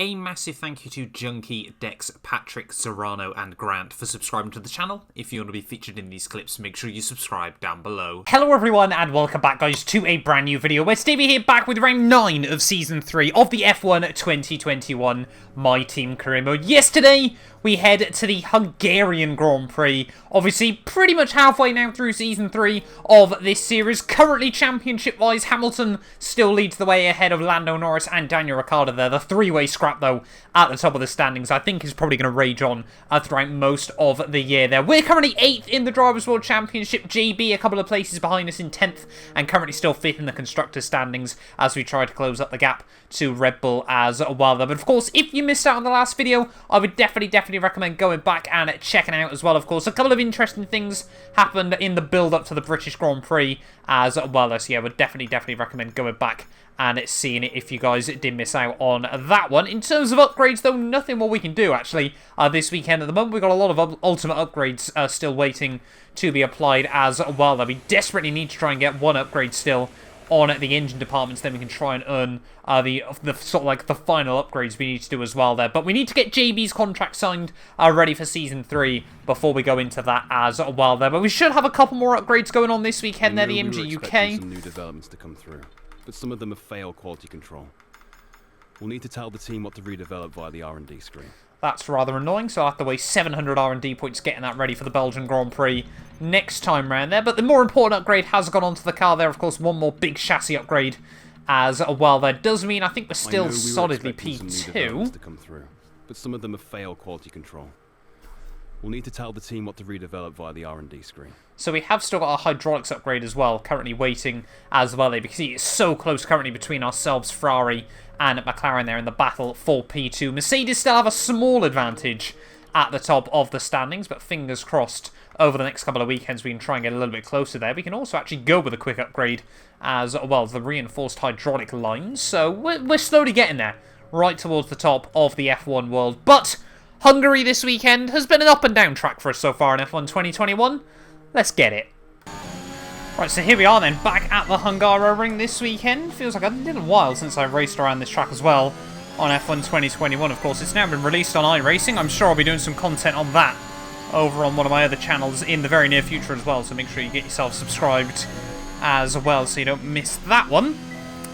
A massive thank you to Junkie, Dex, Patrick, Serrano and Grant for subscribing to the channel. If you want to be featured in these clips, make sure you subscribe down below. Hello everyone and welcome back guys to a brand new video where today we're here back with round 9 of Season 3 of the F1 2021 My Team Career Mode. Yesterday we head to the Hungarian Grand Prix, obviously pretty much halfway now through Season 3 of this series. Currently championship-wise, Hamilton still leads the way ahead of Lando Norris and Daniel Ricciardo there. The three-way scrap though at the top of the standings I think is probably going to rage on throughout most of the year there. We're currently 8th in the Drivers' World Championship, JB a couple of places behind us in 10th and currently still 5th in the Constructors' standings as we try to close up the gap to Red Bull as well there. But of course, if you missed out on the last video, I would definitely recommend going back and checking out as well. Of course, a couple of interesting things happened in the build-up to the British Grand Prix as well. So yeah, I would definitely recommend going back and seeing it if you guys did miss out on that one. In terms of upgrades, though, nothing more we can do, actually, this weekend. At the moment, we've got a lot of ultimate upgrades still waiting to be applied as well. We desperately need to try and get one upgrade still on the engine departments, then we can try and earn the sort of like the final upgrades we need to do as well there. But we need to get JB's contract signed ready for Season 3 before we go into that as well there. But we should have a couple more upgrades going on this weekend there, the MG UK. Some new developments to come through, but some of them have failed quality control. We'll need to tell the team what to redevelop via the R&D screen. That's rather annoying, so I'll have to waste 700 R&D points getting that ready for the Belgian Grand Prix next time round there. But the more important upgrade has gone onto the car there. Of course, one more big chassis upgrade as well. That does mean I think we're still solidly P2. To come through, but some of them have failed quality control. We'll need to tell the team what to redevelop via the R&D screen. So we have still got our hydraulics upgrade as well, currently waiting as well. Because it's so close currently between ourselves, Ferrari and McLaren there in the battle for P2. Mercedes still have a small advantage at the top of the standings, but fingers crossed over the next couple of weekends we can try and get a little bit closer there. We can also actually go with a quick upgrade as well as the reinforced hydraulic lines. So we're slowly getting there, right towards the top of the F1 world. But Hungary this weekend has been an up and down track for us so far in F1 2021. Let's get it. Right, so here we are then, back at the Hungaroring this weekend. Feels like a little while since I raced around this track as well on F1 2021. Of course, it's now been released on iRacing. I'm sure I'll be doing some content on that over on one of my other channels in the very near future as well. So make sure you get yourself subscribed as well so you don't miss that one.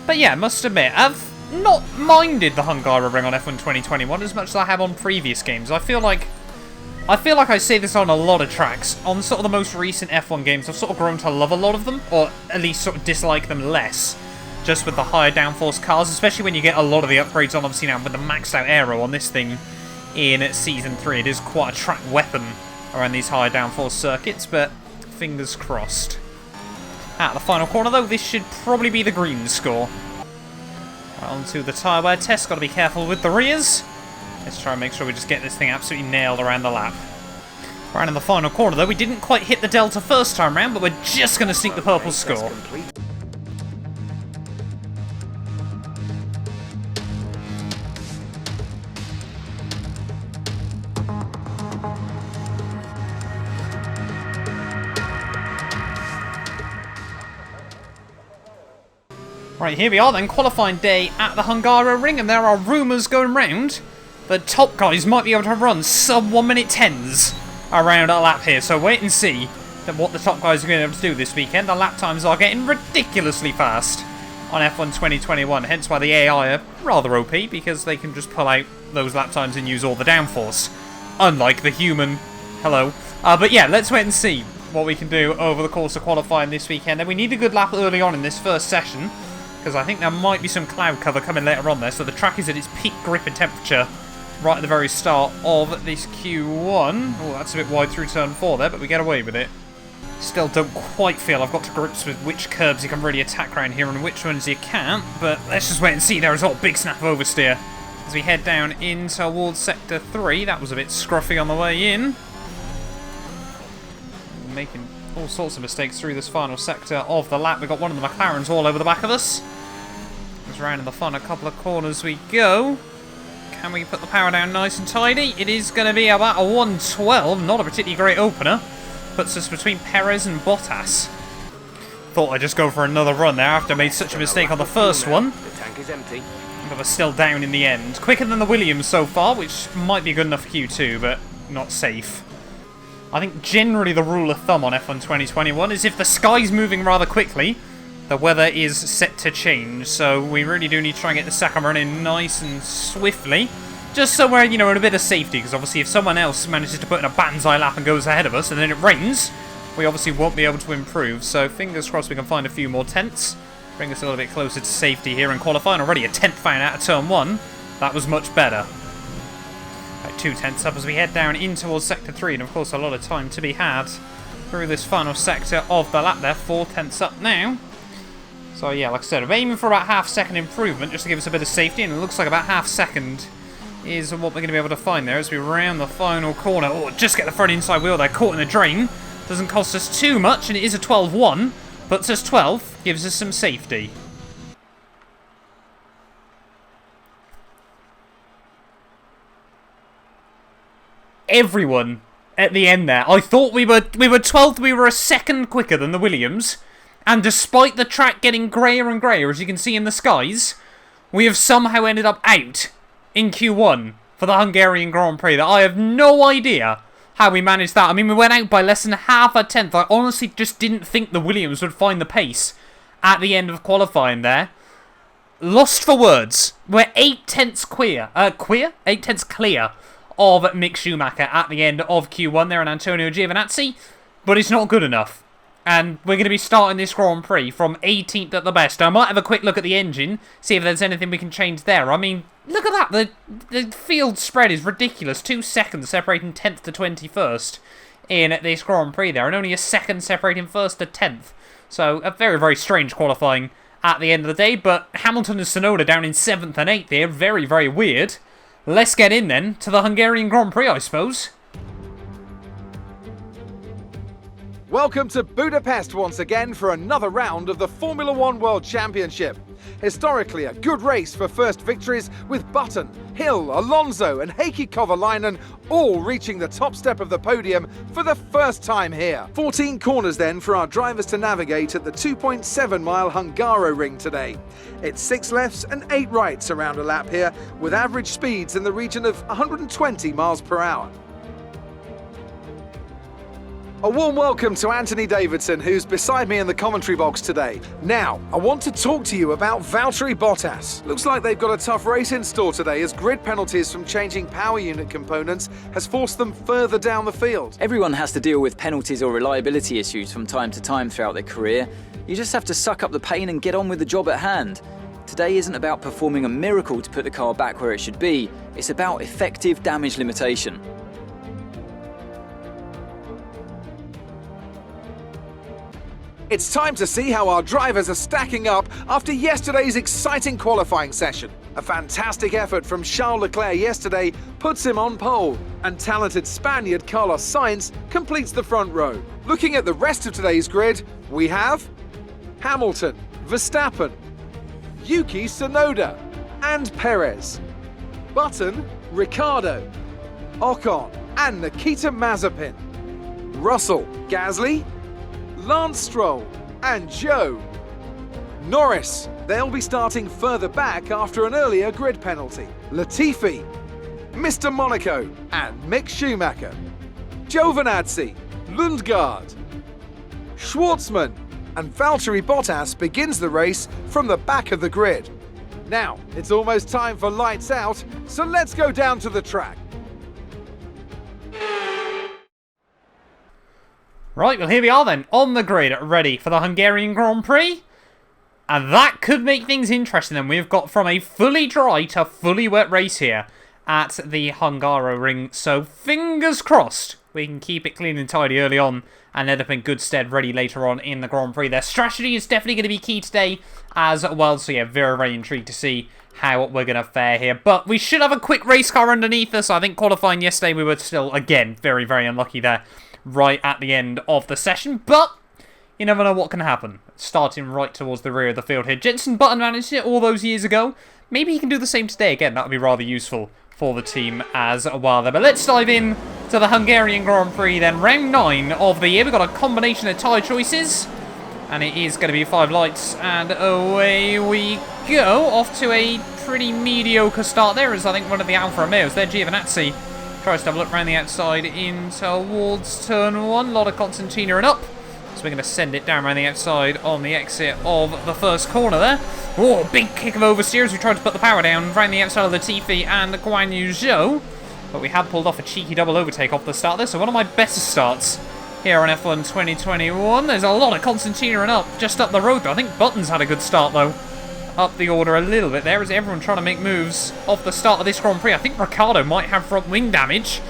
But yeah, I must admit, I've not minded the Hungaroring on F1 2021 as much as I have on previous games. I feel like I say this on a lot of tracks. On sort of the most recent F1 games, I've sort of grown to love a lot of them, or at least sort of dislike them less, just with the higher downforce cars, especially when you get a lot of the upgrades on, obviously now with the maxed out aero on this thing in Season 3. It is quite a track weapon around these higher downforce circuits, but fingers crossed. At the final corner though, this should probably be the green score. Right, onto the tyre wear test, got to be careful with the rears. Let's try and make sure we just get this thing absolutely nailed around the lap. Right in the final corner though, we didn't quite hit the delta first time round, but we're just going to sneak the purple score. Right, here we are then, qualifying day at the Hungaroring, and there are rumours going round that top guys might be able to run sub 1 minute 10s around a lap here. So wait and see what the top guys are going to be able to do this weekend. The lap times are getting ridiculously fast on F1 2021, hence why the AI are rather OP, because they can just pull out those lap times and use all the downforce, unlike the human. Hello. But yeah, let's wait and see what we can do over the course of qualifying this weekend. And we need a good lap early on in this first session, because I think there might be some cloud cover coming later on there. So the track is at its peak grip and temperature right at the very start of this Q1. Oh, that's a bit wide through turn 4 there, but we get away with it. Still don't quite feel I've got to grips with which curbs you can really attack around here and which ones you can't, but let's just wait and see. There is a big snap of oversteer as we head down in towards Sector 3. That was a bit scruffy on the way in. Making all sorts of mistakes through this final sector of the lap. We've got one of the McLarens all over the back of us. Just round in the final couple of corners we go. Can we put the power down nice and tidy? It is going to be about a 112, not a particularly great opener. Puts us between Perez and Bottas. Thought I'd just go for another run there after I made such a mistake on the first one. The tank is empty. But we're still down in the end. Quicker than the Williams so far, which might be good enough for Q2, but not safe. I think generally the rule of thumb on F1 2021 is if the sky's moving rather quickly, the weather is set to change. So we really do need to try and get the second run in nice and swiftly. Just so we're, you know, in a bit of safety, because obviously if someone else manages to put in a banzai lap and goes ahead of us, and then it rains, we obviously won't be able to improve. So fingers crossed we can find a few more tenths. Bring us a little bit closer to safety here in qualifying. Already a 10th found out of turn 1. That was much better. Right, 2 tenths up as we head down in towards sector 3, and of course a lot of time to be had through this final sector of the lap there. 4 tenths up now. So yeah, like I said, I'm aiming for about half-second improvement just to give us a bit of safety, and it looks like about half-second is what we're going to be able to find there as we round the final corner. Oh, just get the front inside wheel there, caught in the drain. Doesn't cost us too much, and it is a 12-1. Puts us 12th, gives us some safety. Everyone at the end there. I thought we were 12th, we were a second quicker than the Williams. And despite the track getting greyer and greyer, as you can see in the skies, we have somehow ended up out in Q1 for the Hungarian Grand Prix. That I have no idea how we managed that. I mean, we went out by less than half a tenth. I honestly just didn't think the Williams would find the pace at the end of qualifying there. Lost for words. We're 8 tenths clear. 8 tenths clear of Mick Schumacher at the end of Q1 there and Antonio Giovinazzi. But it's not good enough. And we're going to be starting this Grand Prix from 18th at the best. I might have a quick look at the engine, see if there's anything we can change there. I mean, look at that. The field spread is ridiculous. 2 seconds separating 10th to 21st in this Grand Prix there. And only a second separating 1st to 10th. So a very, very strange qualifying at the end of the day. But Hamilton and Tsunoda down in 7th and 8th here. Very, very weird. Let's get in then to the Hungarian Grand Prix, I suppose. Welcome to Budapest once again for another round of the Formula One World Championship. Historically, a good race for first victories with Button, Hill, Alonso and Heikki Kovalainen all reaching the top step of the podium for the first time here. 14 corners then for our drivers to navigate at the 2.7-mile Hungaroring today. It's 6 lefts and 8 rights around a lap here, with average speeds in the region of 120 miles per hour. A warm welcome to Anthony Davidson, who's beside me in the commentary box today. Now, I want to talk to you about Valtteri Bottas. Looks like they've got a tough race in store today, as grid penalties from changing power unit components has forced them further down the field. Everyone has to deal with penalties or reliability issues from time to time throughout their career. You just have to suck up the pain and get on with the job at hand. Today isn't about performing a miracle to put the car back where it should be. It's about effective damage limitation. It's time to see how our drivers are stacking up after yesterday's exciting qualifying session. A fantastic effort from Charles Leclerc yesterday puts him on pole, and talented Spaniard Carlos Sainz completes the front row. Looking at the rest of today's grid, we have Hamilton, Verstappen, Yuki Tsunoda and Perez, Button, Ricciardo, Ocon and Nikita Mazepin, Russell, Gasly, Lance Stroll and Joe. Norris, they'll be starting further back after an earlier grid penalty. Latifi, Mr. Monaco and Mick Schumacher. Giovinazzi, Lundgaard, Schwartzman and Valtteri Bottas begins the race from the back of the grid. Now, it's almost time for lights out, so let's go down to the track. Right, well here we are then, on the grid, ready for the Hungarian Grand Prix. And that could make things interesting then. We've got from a fully dry to fully wet race here at the Hungaroring. So fingers crossed we can keep it clean and tidy early on and end up in good stead ready later on in the Grand Prix. Their strategy is definitely going to be key today as well. So yeah, very, very intrigued to see how we're going to fare here. But we should have a quick race car underneath us. I think qualifying yesterday we were still, again, very, very unlucky there right at the end of the session, but you never know what can happen. Starting right towards the rear of the field here. Jenson Button managed it all those years ago. Maybe he can do the same today. Again, that would be rather useful for the team as well there. But let's dive in to the Hungarian Grand Prix then. Round 9 of the year. We've got a combination of tyre choices. And it is going to be 5 lights, and away we go. Off to a pretty mediocre start there, as I think one of the Alfa Romeos there, Giovinazzi, tries to have a look around the outside in towards turn 1. A lot of concertina and up. So we're going to send it down around the outside on the exit of the first corner there. Oh, big kick of oversteer as we tried to put the power down around the outside of Latifi and Guan Yu Zhou. But we have pulled off a cheeky double overtake off the start there, so one of my better starts here on F1 2021. There's a lot of concertina and up just up the road though. I think Button's had a good start though. Up the order a little bit there as everyone trying to make moves off the start of this Grand Prix. I think Ricciardo might have front wing damage.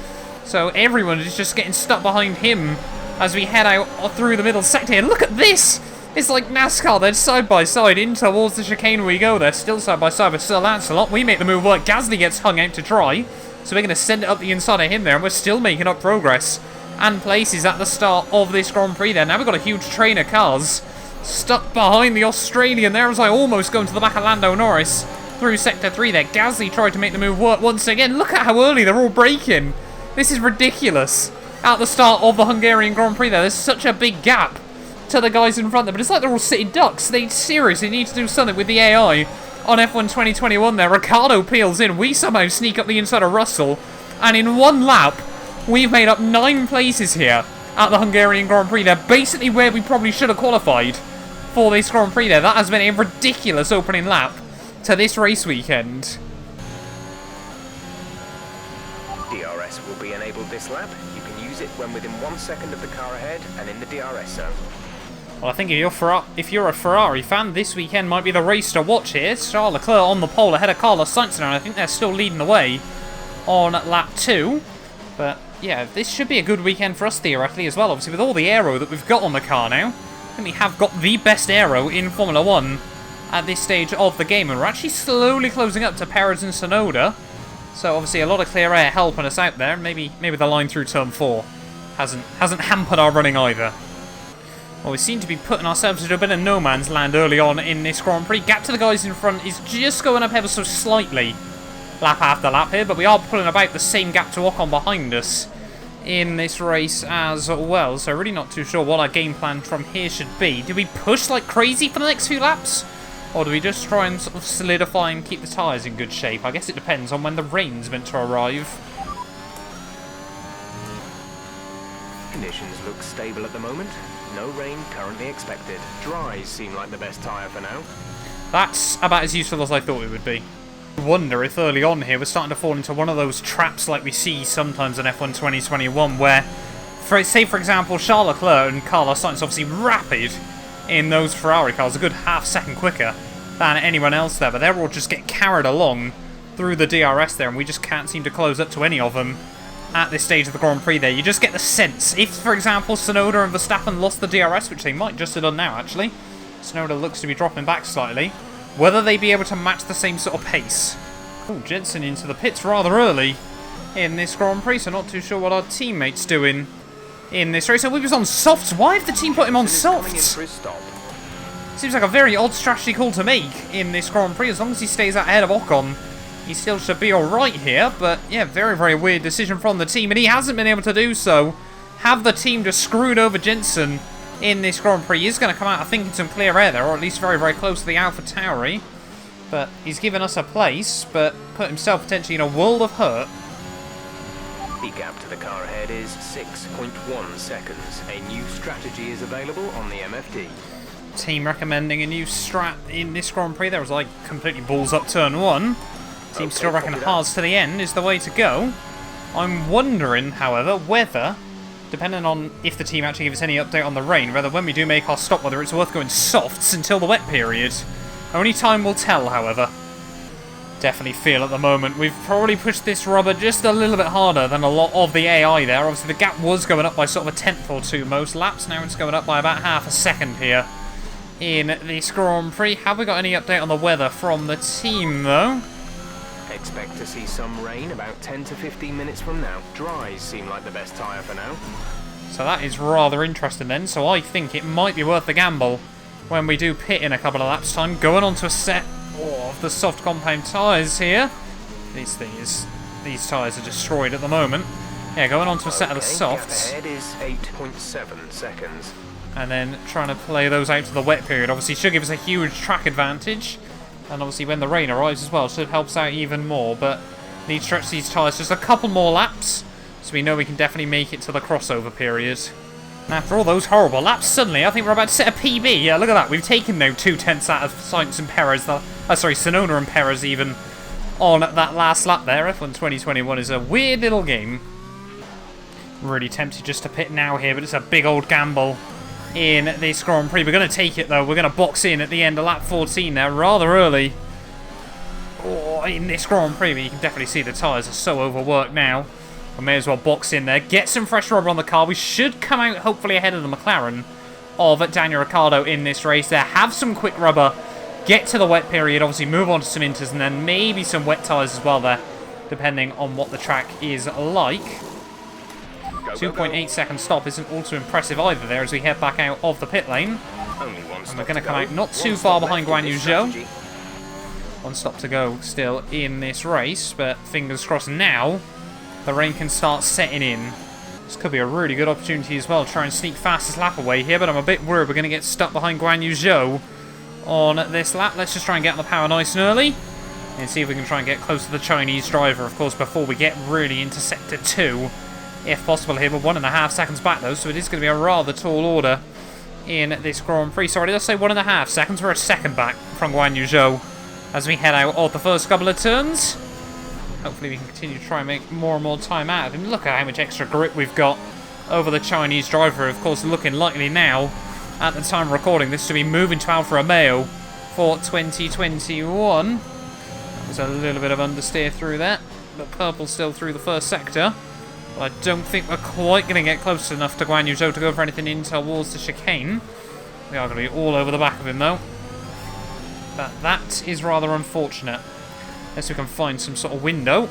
So everyone is just getting stuck behind him as we head out through the middle sector here. Look at this! It's like NASCAR, they're side by side in towards the chicane we go. They're still side by side with Sir Lancelot. We make the move work. Gasly gets hung out to dry. So we're going to send it up the inside of him there, and we're still making up progress and places at the start of this Grand Prix there. Now we've got a huge train of cars stuck behind the Australian there as I almost go into the back of Lando Norris through Sector 3 there. Gasly tried to make the move work once again. Look at how early they're all braking. This is ridiculous. At the start of the Hungarian Grand Prix there, there's such a big gap to the guys in front there, but it's like they're all sitting ducks. They seriously need to do something with the AI on F1 2021 there. Ricciardo peels in. We somehow sneak up the inside of Russell, and in one lap, we've made up 9 places here at the Hungarian Grand Prix. They're basically where we probably should have qualified for this Grand Prix there. That has been a ridiculous opening lap to this race weekend. DRS will be enabled this lap. You can use it when within 1 second of the car ahead and in the DRS zone. Well, I think if you're a Ferrari fan, this weekend might be the race to watch here. Charles Leclerc on the pole ahead of Carlos Sainz now, and I think they're still leading the way on lap 2. But yeah, this should be a good weekend for us theoretically as well. Obviously, with all the aero that we've got on the car now, I think we have got the best aero in Formula 1 at this stage of the game, and we're actually slowly closing up to Perez and Tsunoda. So obviously a lot of clear air helping us out there. Maybe the line through turn 4 hasn't hampered our running either. Well, we seem to be putting ourselves into a bit of no man's land early on in this Grand Prix. Gap to the guys in front is just going up ever so slightly lap after lap here, but we are pulling about the same gap to Ocon behind us in this race as well. So really not too sure what our game plan from here should be. Do we push like crazy for the next few laps? Or do we just try and sort of solidify and keep the tyres in good shape? I guess it depends on when the rain's meant to arrive. Conditions look stable at the moment. No rain currently expected. Dries seem like the best tyre for now. That's about as useful as I thought it would be. I wonder if early on here we're starting to fall into one of those traps like we see sometimes in F1 2021 where, say for example, Charles Leclerc and Carlos Sainz obviously rapid in those Ferrari cars, a good half second quicker than anyone else there, but they're all just get carried along through the DRS there, and we just can't seem to close up to any of them at this stage of the Grand Prix there. You just get the sense, if for example Tsunoda and Verstappen lost the DRS, which they might just have done now actually, Tsunoda looks to be dropping back slightly, whether they'd be able to match the same sort of pace. Oh, Jensen into the pits rather early in this Grand Prix, so not too sure what our teammate's doing in this race. So he was on softs. Why have the team put him on softs? Seems like a very odd strategy call to make in this Grand Prix. As long as he stays out ahead of Ocon, he still should be alright here. But yeah, very, very weird decision from the team, and he hasn't been able to do so. Have the team just screwed over Jensen in this Grand Prix. He's going to come out, I think, in some clear air there, or at least very, very close to the AlphaTauri. But he's given us a place, but put himself potentially in a world of hurt. The gap to the car ahead is 6.1 seconds. A new strategy is available on the MFD. Team recommending a new strat in this Grand Prix. There was like completely balls up turn 1. Team still reckon hards to the end is the way to go. I'm wondering, however, whether, depending on if the team actually gives us any update on the rain, whether when we do make our stop, whether it's worth going softs until the wet period. Only time will tell, however. Definitely feel at the moment we've probably pushed this rubber just a little bit harder than a lot of the AI there. Obviously the gap was going up by sort of a tenth or two most laps. Now it's going up by about half a second here in this Grand Prix. Have we got any update on the weather from the team though? Expect to see some rain about 10 to 15 minutes from now. Dries seem like the best tyre for now. So that is rather interesting then. So I think it might be worth the gamble when we do pit in a couple of laps time. Going on to a set of the soft compound tyres here. These tyres are destroyed at the moment. Yeah, going on to a set of the softs. Gap ahead is 8.7 seconds. And then trying to play those out to the wet period. Obviously should give us a huge track advantage. And obviously when the rain arrives as well, should help us out even more. But need to stretch these tyres just a couple more laps, so we know we can definitely make it to the crossover period. And after all those horrible laps, suddenly I think we're about to set a PB. Yeah, look at that. We've taken now 2/10 out of Sainz and Perez. Tsunoda and Perez even on that last lap there. F1 2021 is a weird little game. Really tempted just to pit now here, but it's a big old gamble in this Grand Prix. We're going to take it though. We're going to box in at the end of lap 14 there, rather early. Oh, in this Grand Prix, but you can definitely see the tyres are so overworked now. We may as well box in there, get some fresh rubber on the car. We should come out hopefully ahead of the McLaren of Daniel Ricciardo in this race there. Have some quick rubber, get to the wet period, obviously move on to some inters, and then maybe some wet tyres as well there, depending on what the track is like. 2.8 second stop isn't all too impressive either there as we head back out of the pit lane. And we're going to come out not too far behind Guan Yu Zhou. One stop to go still in this race, but fingers crossed now the rain can start setting in. This could be a really good opportunity as well, try and sneak fastest lap away here, but I'm a bit worried we're going to get stuck behind Guan Yu Zhou on this lap. Let's just try and get on the power nice and early and see if we can try and get close to the Chinese driver, of course, before we get really into sector 2, if possible here. We're 1.5 seconds back though, so it is going to be a rather tall order in this Grand Prix. Sorry, did I say 1.5 seconds? We're a second back from Guan Yu Zhou as we head out of the first couple of turns. Hopefully we can continue to try and make more and more time out of him. Look at how much extra grip we've got over the Chinese driver. Of course, looking likely now, at the time of recording, this to be moving to Alfa Romeo for 2021. That was a little bit of understeer through that, but purple still through the first sector. But I don't think we're quite going to get close enough to Guan Yu Zhou to go for anything in towards the chicane. We are going to be all over the back of him though. But that is rather unfortunate. Unless we can find some sort of window.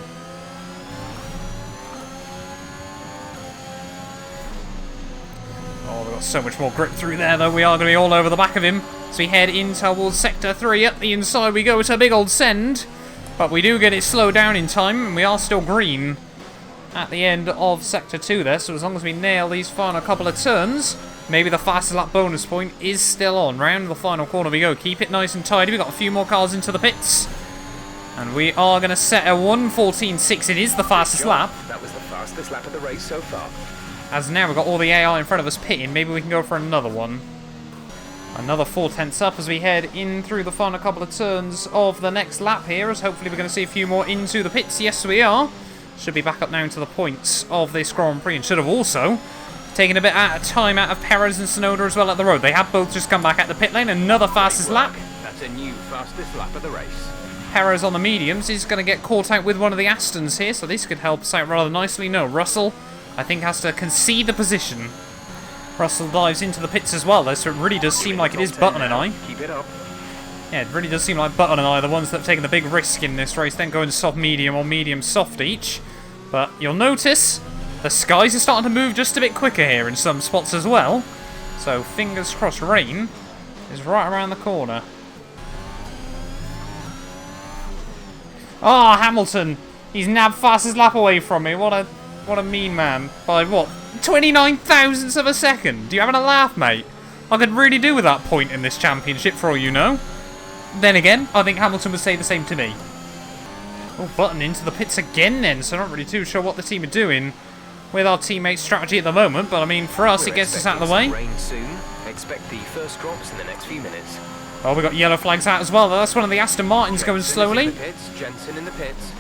Oh, we've got so much more grip through there, though. We are going to be all over the back of him. So we head in towards Sector 3. Up the inside we go. It's a big old send. But we do get it slowed down in time, and we are still green at the end of Sector 2 there. So as long as we nail these final couple of turns, maybe the fastest lap bonus point is still on. Round the final corner we go. Keep it nice and tidy. We've got a few more cars into the pits. And we are going to set a 1:14.6. It is the fastest lap. That was the fastest lap of the race so far. As now we've got all the AI in front of us pitting. Maybe we can go for another one. Another 4/10 up as we head in through the final couple of turns of the next lap here. As hopefully we're going to see a few more into the pits. Yes, we are. Should be back up now to the points of this Grand Prix. And should have also taken a bit of time out of Perez and Tsunoda as well at the road. They have both just come back at the pit lane. Another fastest lap. That's a new fastest lap of the race. Perez on the mediums is going to get caught out with one of the Astons here, so this could help us out rather nicely. No, Russell, I think, has to concede the position. Russell dives into the pits as well, though, so it really does seem like it is Button and I. Keep it up. Yeah, it really does seem like Button and I are the ones that have taken the big risk in this race, then going soft medium or medium soft each. But you'll notice the skies are starting to move just a bit quicker here in some spots as well. So fingers crossed rain is right around the corner. Oh, Hamilton! He's nabbed fastest lap away from me. What a mean man. By what? 29 thousandths of a second. Do you having a laugh, mate? I could really do with that point in this championship, for all you know. Then again, I think Hamilton would say the same to me. Oh, Button into the pits again then, so not really too sure what the team are doing with our teammates' strategy at the moment, but I mean, for us, it gets us out of the way. Rain soon. Expect the first drops in the next few minutes. Oh, we got yellow flags out as well. That's one of the Aston Martins going slowly. Jensen in the pits.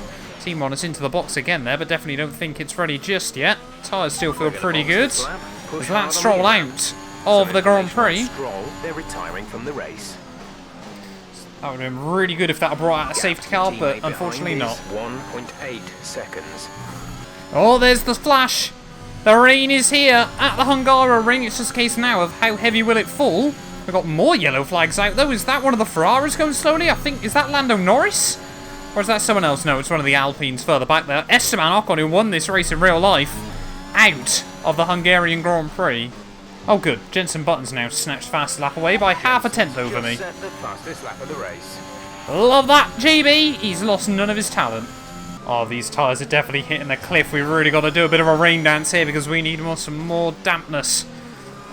Team on us into the box again there, but definitely don't think it's ready just yet. Tyres still feel pretty good. As Lance Stroll out of the Grand Prix. They're retiring from the race. That would have been really good if that had brought out a safety car, but unfortunately not. 1.8 seconds. Oh, there's the flash. The rain is here at the Hungarian ring. It's just a case now of how heavy will it fall. We've got more yellow flags out though. Is that one of the Ferraris going slowly? I think, is that Lando Norris? Or is that someone else? No, it's one of the Alpines further back there. Esteban Ocon, who won this race in real life, out of the Hungarian Grand Prix. Oh good, Jensen Button's now snatched fastest lap away by half a tenth over me. Set the fastest lap of the race. Love that, GB! He's lost none of his talent. Oh, these tyres are definitely hitting a cliff. We've really got to do a bit of a rain dance here because we need some more dampness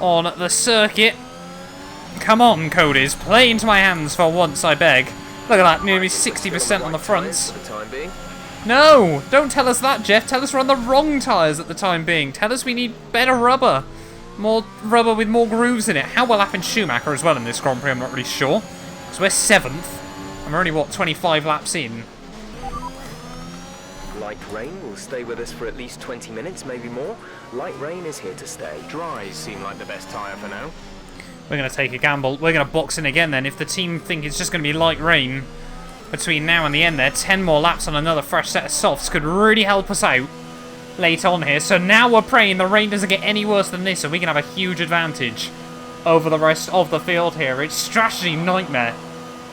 on the circuit. Come on, Codys, play into my hands for once, I beg. Look at that, nearly 60% on the fronts. No, don't tell us that, Jeff. Tell us we're on the wrong tyres at the time being. Tell us we need better rubber. More rubber with more grooves in it. How will happen Schumacher as well in this Grand Prix, I'm not really sure. So we're 7th. And we're only, what, 25 laps in? Light rain will stay with us for at least 20 minutes, maybe more. Light rain is here to stay. Dries seem like the best tyre for now. We're going to take a gamble. We're going to box in again then. If the team think it's just going to be light rain between now and the end there, 10 more laps on another fresh set of softs could really help us out late on here. So now we're praying the rain doesn't get any worse than this, so we can have a huge advantage over the rest of the field here. It's strategy nightmare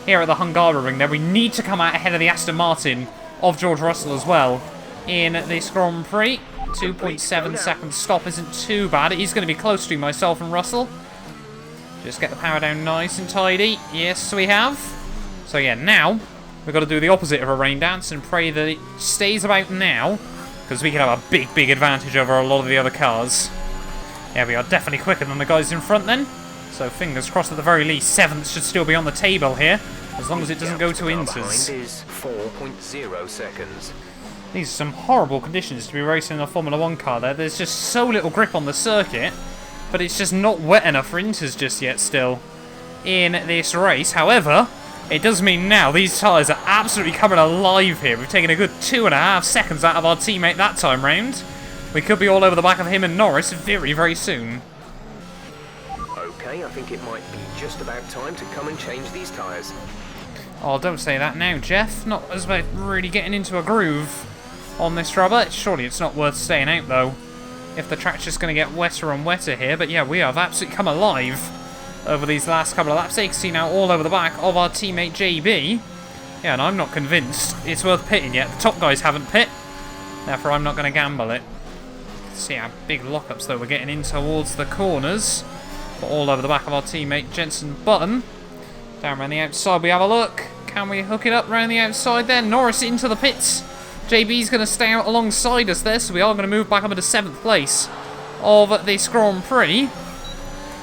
here at the Hungaroring there. We need to come out ahead of the Aston Martin of George Russell as well in this Grand Prix. 2.7 seconds stop isn't too bad. It is going to be close to myself and Russell. Just get the power down nice and tidy. Yes, we have. So yeah, now we've got to do the opposite of a rain dance and pray that it stays about now, because we can have a big, big advantage over a lot of the other cars. Yeah, we are definitely quicker than the guys in front then. So fingers crossed at the very least, 7th should still be on the table here, as long as it doesn't go to inters. Is 4.0 seconds. These are some horrible conditions to be racing in a Formula 1 car there. There's just so little grip on the circuit, but it's just not wet enough for inters just yet still in this race. However, it does mean now these tyres are absolutely coming alive here. We've taken a good 2.5 seconds out of our teammate that time round. We could be all over the back of him and Norris very, very soon. Okay, I think it might be just about time to come and change these tyres. Oh, don't say that now, Jeff. Not as we're really getting into a groove on this rubber. Surely it's not worth staying out, though, if the track's just going to get wetter and wetter here. But yeah, we have absolutely come alive over these last couple of laps. You can see now all over the back of our teammate JB. Yeah, and I'm not convinced it's worth pitting yet. The top guys haven't pit, therefore I'm not going to gamble it. See how big lockups, though, we're getting in towards the corners. But all over the back of our teammate Jenson Button. Down around the outside we have a look. Can we hook it up around the outside there? Norris into the pits. JB's going to stay out alongside us there, so we are going to move back up into 7th place of this Grand Prix.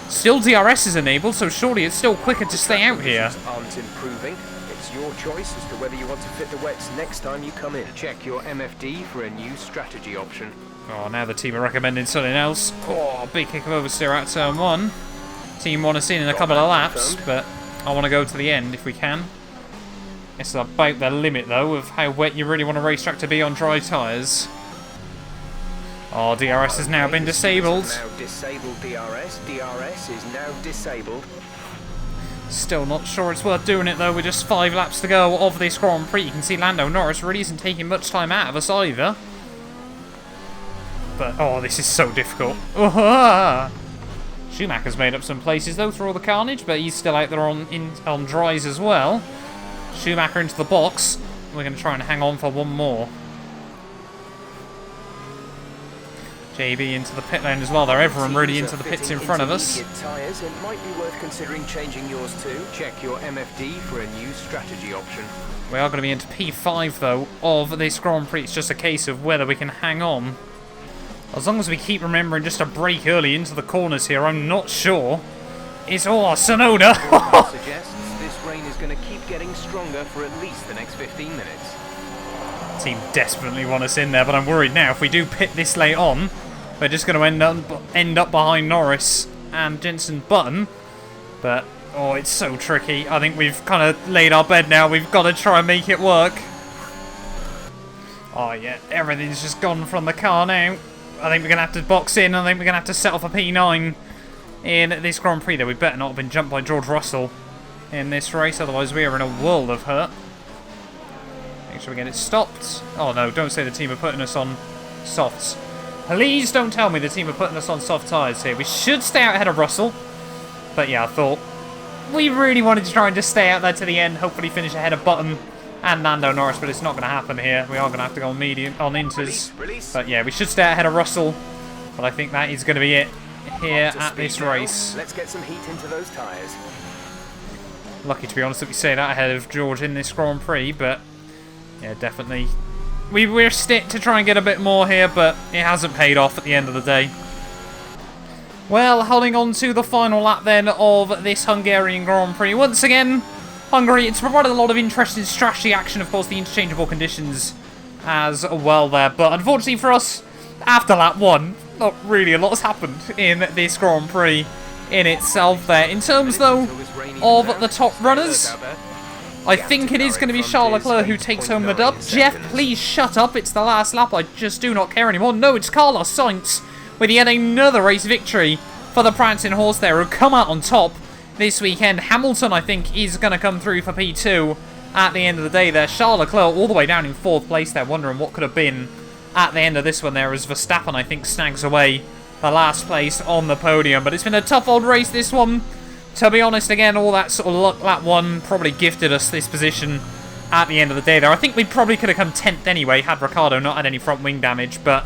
Still DRS is enabled, so surely it's still quicker to stay out here. Aren't improving. It's your choice as to whether you want to fit the wets next time you come in. Check your MFD for a new strategy option. Oh, now the team are recommending something else. Oh, big kick of oversteer out turn 1. Team want us in a couple of laps, but I want to go to the end if we can. It's about the limit, though, of how wet you really want a racetrack to be on dry tyres. Oh, DRS has now been disabled. Now disabled DRS. DRS is now disabled. Still not sure it's worth doing it, though. With just 5 laps to go of this Grand Prix. You can see Lando Norris really isn't taking much time out of us either. But, oh, this is so difficult. Schumacher's made up some places, though, through all the carnage, but he's still out there on dries as well. Schumacher into the box. We're going to try and hang on for one more. JB into the pit lane as well. They're everyone really into the pits in front of us. Tyres, it might be worth considering changing yours too. Check your MFD for a new strategy option. We are going to be into P5 though of this Grand Prix. It's just a case of whether we can hang on. As long as we keep remembering just to brake early into the corners here, I'm not sure. It's all Sonoda. Suggests this rain is going to keep getting stronger for at least the next 15 minutes. Team desperately want us in there, but I'm worried now if we do pit this late on, we're just going to end up behind Norris and Jenson Button. But, oh, it's so tricky. I think we've kind of laid our bed now. We've got to try and make it work. Oh, yeah, everything's just gone from the car now. I think we're going to have to box in. I think we're going to have to settle for P9 in this Grand Prix. Though we better not have been jumped by George Russell in this race, otherwise we are in a world of hurt. Make sure we get it stopped. Oh no, don't say the team are putting us on softs. Please don't tell me the team are putting us on soft tyres here. We should stay out ahead of Russell. But yeah, I thought we really wanted to try and just stay out there to the end, hopefully finish ahead of Button and Lando Norris, but it's not going to happen here. We are going to have to go on medium on inters. Release. But yeah, we should stay ahead of Russell. But I think that is going to be it here at this race. Let's get some heat into those tyres. Lucky, to be honest, that we stayed out ahead of George in this Grand Prix, but yeah, definitely. We're stick to try and get a bit more here, but it hasn't paid off at the end of the day. Well, holding on to the final lap then of this Hungarian Grand Prix. Once again, Hungary, it's provided a lot of interesting strategy action, of course, the interchangeable conditions as well there. But unfortunately for us, after lap 1, not really a lot's happened in this Grand Prix in itself there. In terms, though, of the top runners, I think it is going to be Charles Leclerc who takes home the dub. Jeff, please shut up. It's the last lap. I just do not care anymore. No, it's Carlos Sainz with yet another race victory for the prancing horse there, who come out on top this weekend. Hamilton, I think, is going to come through for P2 at the end of the day there. Charles Leclerc all the way down in 4th place there, wondering what could have been at the end of this one there, as Verstappen, I think, snags away the last place on the podium. But it's been a tough old race, this one. To be honest, again, all that sort of luck lap 1 probably gifted us this position at the end of the day there. I think we probably could have come 10th anyway had Ricciardo not had any front wing damage, but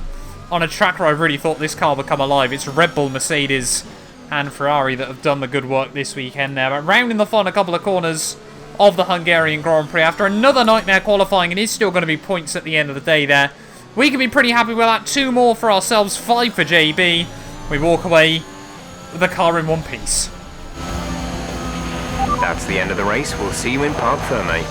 on a track where I really thought this car would come alive, it's Red Bull, Mercedes and Ferrari that have done the good work this weekend there. But rounding the final couple of corners of the Hungarian Grand Prix after another nightmare qualifying, it is still going to be points at the end of the day there. We can be pretty happy with that. 2 more for ourselves, 5 for JB. We walk away with the car in one piece. That's the end of the race. We'll see you in Parc Fermé.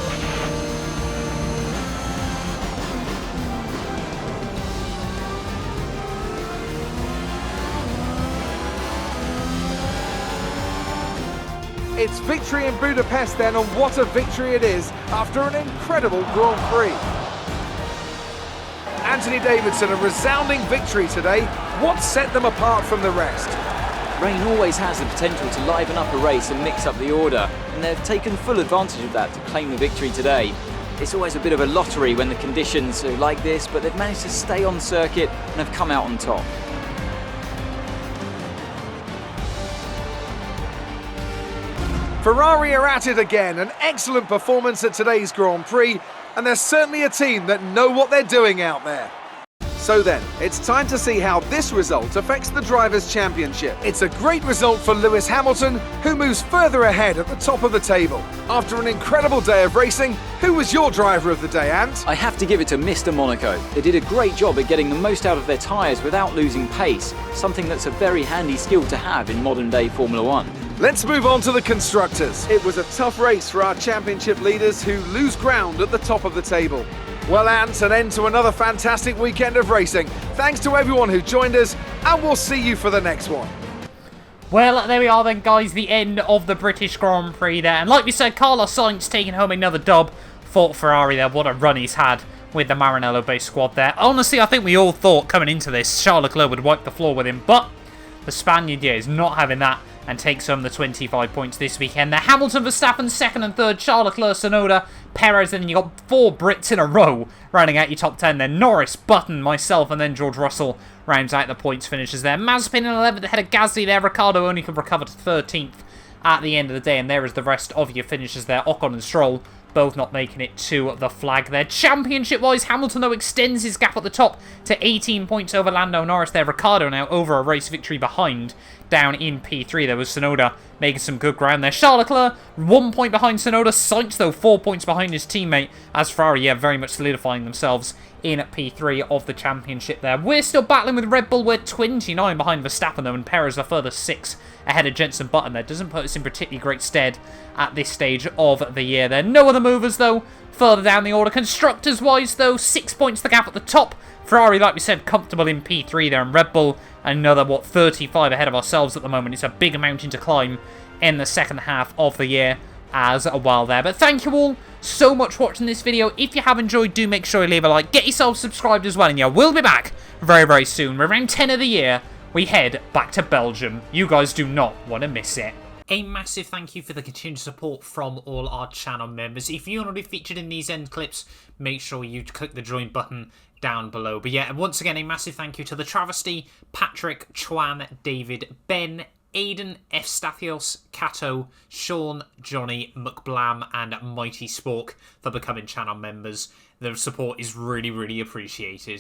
It's victory in Budapest then, and what a victory it is after an incredible Grand Prix. Anthony Davidson, a resounding victory today. What set them apart from the rest? Rain always has the potential to liven up a race and mix up the order, and they've taken full advantage of that to claim the victory today. It's always a bit of a lottery when the conditions are like this, but they've managed to stay on circuit and have come out on top. Ferrari are at it again, an excellent performance at today's Grand Prix, and they're certainly a team that know what they're doing out there. So then, it's time to see how this result affects the Drivers' Championship. It's a great result for Lewis Hamilton, who moves further ahead at the top of the table. After an incredible day of racing, who was your driver of the day, Ant? I have to give it to Mr. Monaco. They did a great job at getting the most out of their tyres without losing pace, something that's a very handy skill to have in modern day Formula One. Let's move on to the Constructors. It was a tough race for our championship leaders who lose ground at the top of the table. Well, Ant, an end to another fantastic weekend of racing. Thanks to everyone who joined us, and we'll see you for the next one. Well, there we are then, guys, the end of the British Grand Prix there. And like we said, Carlos Sainz taking home another dub for Ferrari there. What a run he's had with the Maranello-based squad there. Honestly, I think we all thought coming into this, Charles Leclerc would wipe the floor with him, but the Spaniard, yeah, is not having that and takes home the 25 points this weekend. The Hamilton, Verstappen, 2nd and 3rd, Charles Leclerc, Tsunoda, Perez, and then you got 4 Brits in a row rounding out your top 10 there. Norris, Button, myself, and then George Russell rounds out the points finishes there. Mazepin in 11th ahead of Gasly there. Ricciardo only could recover to 13th at the end of the day, and there is the rest of your finishes there. Ocon and Stroll both not making it to the flag there. Championship-wise, Hamilton, though, extends his gap at the top to 18 points over Lando Norris there. Ricciardo now over a race victory behind down in P3. There was Tsunoda making some good ground there. Charles Leclerc, 1 point behind Tsunoda. Sainz, though, 4 points behind his teammate, as Ferrari, yeah, very much solidifying themselves in P3 of the championship there. We're still battling with Red Bull. We're 29 behind Verstappen, though, and Perez a further 6 ahead of Jenson Button there. Doesn't put us in particularly great stead at this stage of the year there. No other movers, though, further down the order. Constructors-wise, though, 6 points the gap at the top. Ferrari, like we said, comfortable in P3 there, and Red Bull another, 35 ahead of ourselves at the moment. It's a big mountain to climb in the second half of the year as well there. But thank you all so much for watching this video. If you have enjoyed, do make sure you leave a like. Get yourself subscribed as well, and yeah, we'll be back very, very soon. We're around 10 of the year. We head back to Belgium. You guys do not want to miss it. A massive thank you for the continued support from all our channel members. If you want to be featured in these end clips, make sure you click the join button down below. But yeah, once again, a massive thank you to the Travesty, Patrick, Chuan, David, Ben, Aiden, F. Stathios, Cato, Sean, Johnny, McBlam, and Mighty Spork for becoming channel members. The support is really, really appreciated.